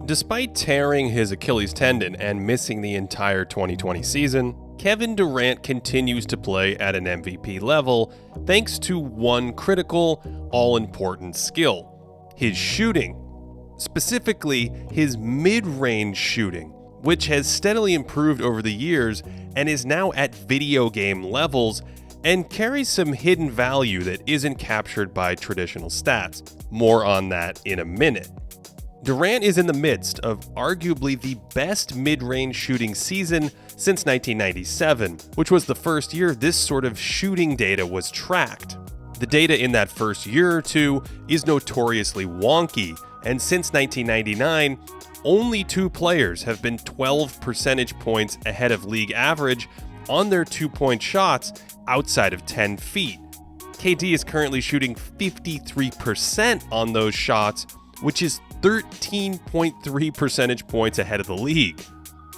Despite tearing his Achilles tendon and missing the entire 2020 season, Kevin Durant continues to play at an MVP level thanks to one critical, all-important skill: his shooting. Specifically, his mid-range shooting, which has steadily improved over the years and is now at video game levels and carries some hidden value that isn't captured by traditional stats. More on that in a minute. Durant is in the midst of arguably the best mid-range shooting season since 1997, which was the first year this sort of shooting data was tracked. The data in that first year or two is notoriously wonky, and since 1999, only 2 players have been 12 percentage points ahead of league average on their 2-point shots outside of 10 feet. KD is currently shooting 53% on those shots, which is 13.3 percentage points ahead of the league.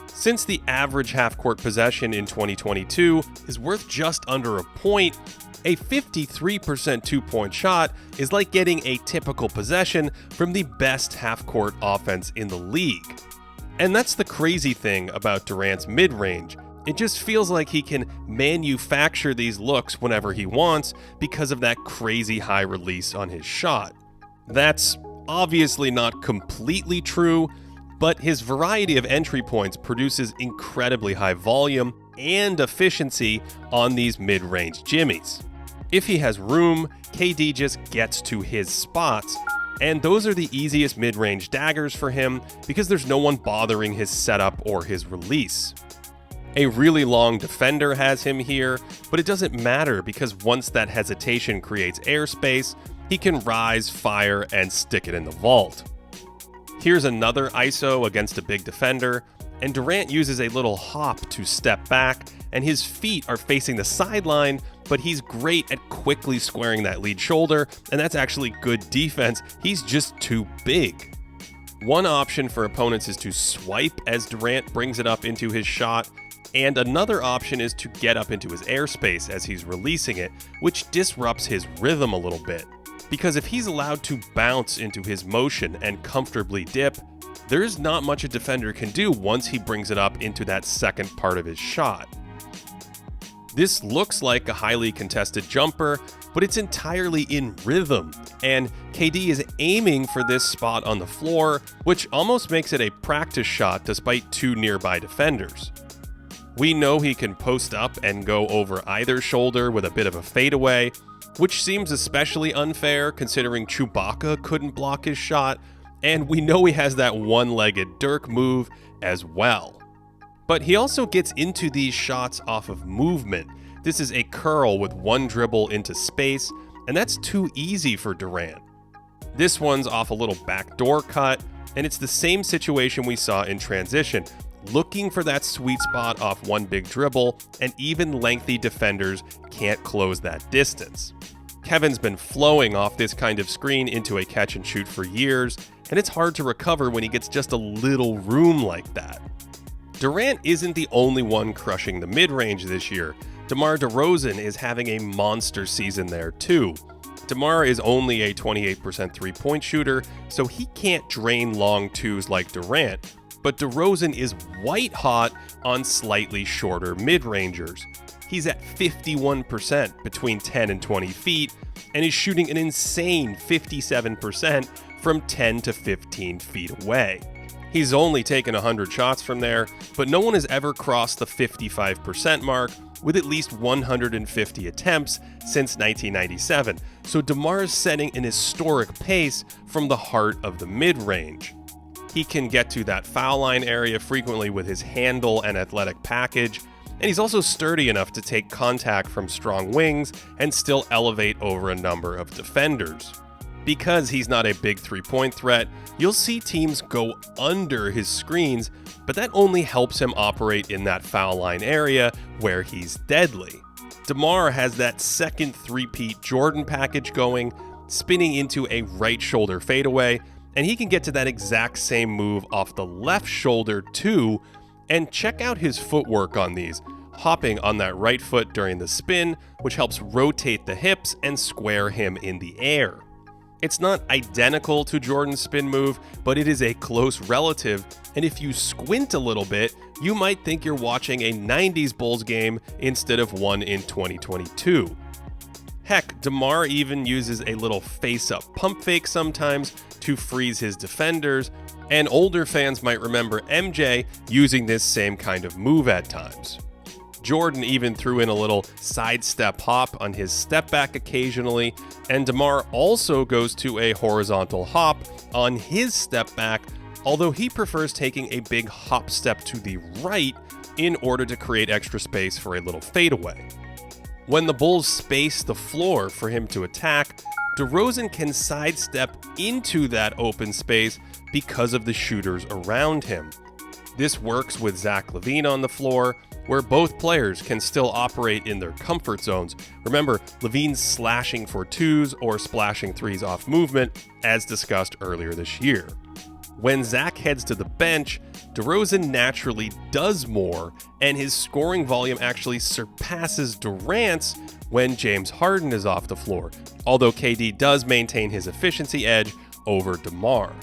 Since the average half-court possession in 2022 is worth just under a point, a 53% 2-point shot is like getting a typical possession from the best half-court offense in the league. And that's the crazy thing about Durant's mid-range. It just feels like he can manufacture these looks whenever he wants because of that crazy high release on his shot. That's obviously not completely true, but his variety of entry points produces incredibly high volume and efficiency on these mid-range jimmies. If he has room, KD just gets to his spots, and those are the easiest mid-range daggers for him because there's no one bothering his setup or his release. A really long defender has him here, but it doesn't matter because once that hesitation creates airspace, he can rise, fire, and stick it in the vault. Here's another ISO against a big defender, and Durant uses a little hop to step back, and his feet are facing the sideline, but he's great at quickly squaring that lead shoulder, and that's actually good defense. He's just too big. One option for opponents is to swipe as Durant brings it up into his shot, and another option is to get up into his airspace as he's releasing it, which disrupts his rhythm a little bit. Because if he's allowed to bounce into his motion and comfortably dip, there's not much a defender can do once he brings it up into that second part of his shot. This looks like a highly contested jumper, but it's entirely in rhythm, and KD is aiming for this spot on the floor, which almost makes it a practice shot despite 2 nearby defenders. We know he can post up and go over either shoulder with a bit of a fadeaway, which seems especially unfair considering Chewbacca couldn't block his shot, and we know he has that one-legged Dirk move as well. But he also gets into these shots off of movement. This is a curl with one dribble into space, and that's too easy for Durant. This one's off a little backdoor cut, and it's the same situation we saw in transition, looking for that sweet spot off one big dribble, and even lengthy defenders can't close that distance. Kevin's been flowing off this kind of screen into a catch and shoot for years, and it's hard to recover when he gets just a little room like that. Durant isn't the only one crushing the mid-range this year. DeMar DeRozan is having a monster season there too. DeMar is only a 28% three-point shooter, so he can't drain long twos like Durant, but DeRozan is white hot on slightly shorter mid-rangers. He's at 51% between 10 and 20 feet, and is shooting an insane 57% from 10 to 15 feet away. He's only taken 100 shots from there, but no one has ever crossed the 55% mark with at least 150 attempts since 1997, so DeMar is setting an historic pace from the heart of the mid-range. He can get to that foul line area frequently with his handle and athletic package, and he's also sturdy enough to take contact from strong wings and still elevate over a number of defenders. Because he's not a big three-point threat, you'll see teams go under his screens, but that only helps him operate in that foul line area where he's deadly. DeMar has that second three-peat Jordan package going, spinning into a right shoulder fadeaway, and he can get to that exact same move off the left shoulder too, and check out his footwork on these, hopping on that right foot during the spin, which helps rotate the hips and square him in the air. It's not identical to Jordan's spin move, but it is a close relative, and if you squint a little bit, you might think you're watching a 90s Bulls game instead of one in 2022. Heck, DeMar even uses a little face-up pump fake sometimes to freeze his defenders, and older fans might remember MJ using this same kind of move at times. Jordan even threw in a little sidestep hop on his step back occasionally, and DeMar also goes to a horizontal hop on his step back, although he prefers taking a big hop step to the right in order to create extra space for a little fadeaway. When the Bulls space the floor for him to attack, DeRozan can sidestep into that open space because of the shooters around him. This works with Zach LaVine on the floor, where both players can still operate in their comfort zones. Remember, LaVine's slashing for twos or splashing threes off movement, as discussed earlier this year. When Zach heads to the bench, DeRozan naturally does more, and his scoring volume actually surpasses Durant's when James Harden is off the floor, although KD does maintain his efficiency edge over DeMar.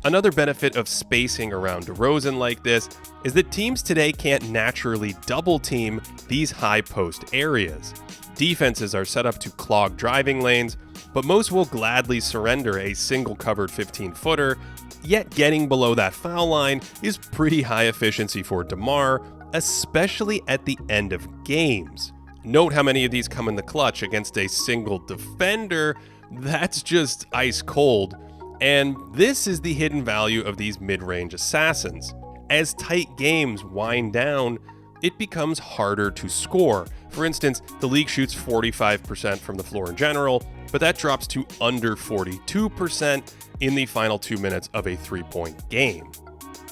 Another benefit of spacing around DeRozan like this is that teams today can't naturally double team these high post areas. Defenses are set up to clog driving lanes, but most will gladly surrender a single covered 15-footer, yet getting below that foul line is pretty high efficiency for DeMar, especially at the end of games. Note how many of these come in the clutch against a single defender. That's just ice cold. And this is the hidden value of these mid-range assassins. As tight games wind down, it becomes harder to score. For instance, the league shoots 45% from the floor in general, but that drops to under 42% in the final 2 minutes of a three-point game.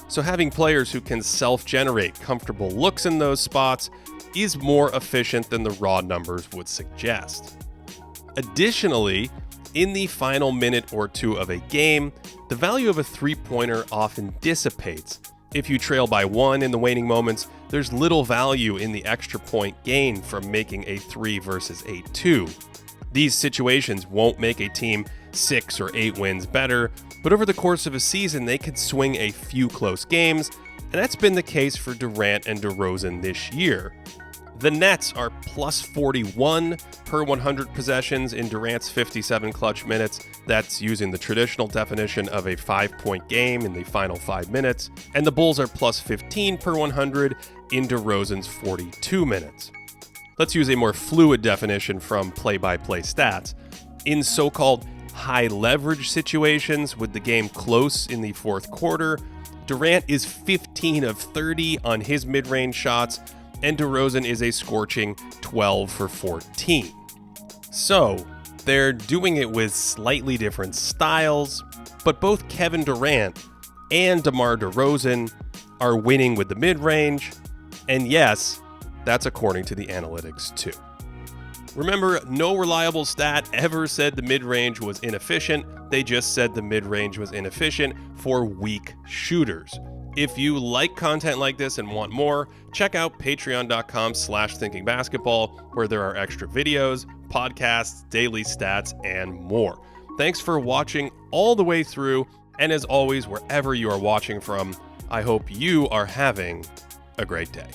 So having players who can self-generate comfortable looks in those spots is more efficient than the raw numbers would suggest. Additionally, in the final minute or two of a game, the value of a three-pointer often dissipates. If you trail by one in the waning moments, there's little value in the extra point gain from making a 3 versus a 2. These situations won't make a team 6 or 8 wins better, but over the course of a season, they could swing a few close games, and that's been the case for Durant and DeRozan this year. The Nets are plus 41 per 100 possessions in Durant's 57 clutch minutes. That's using the traditional definition of a 5-point game in the final 5 minutes. And the Bulls are plus 15 per 100 in DeRozan's 42 minutes. Let's use a more fluid definition from play-by-play stats. In so-called high leverage situations with the game close in the fourth quarter, Durant is 15 of 30 on his mid-range shots, and DeRozan is a scorching 12 for 14. So, they're doing it with slightly different styles, but both Kevin Durant and DeMar DeRozan are winning with the mid-range, and yes, that's according to the analytics too. Remember, no reliable stat ever said the mid-range was inefficient, they just said the mid-range was inefficient for weak shooters. If you like content like this and want more, check out patreon.com/thinkingbasketball, where there are extra videos, podcasts, daily stats, and more. Thanks for watching all the way through, and as always, wherever you are watching from, I hope you are having a great day.